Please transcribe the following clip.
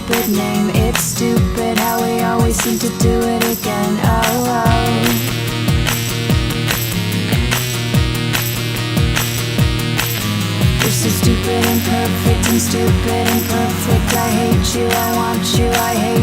stupid name. It's stupid how we always seem to do it again. Oh, oh. You're so stupid and perfect and stupid and perfect. I hate you, I want you, I hate you.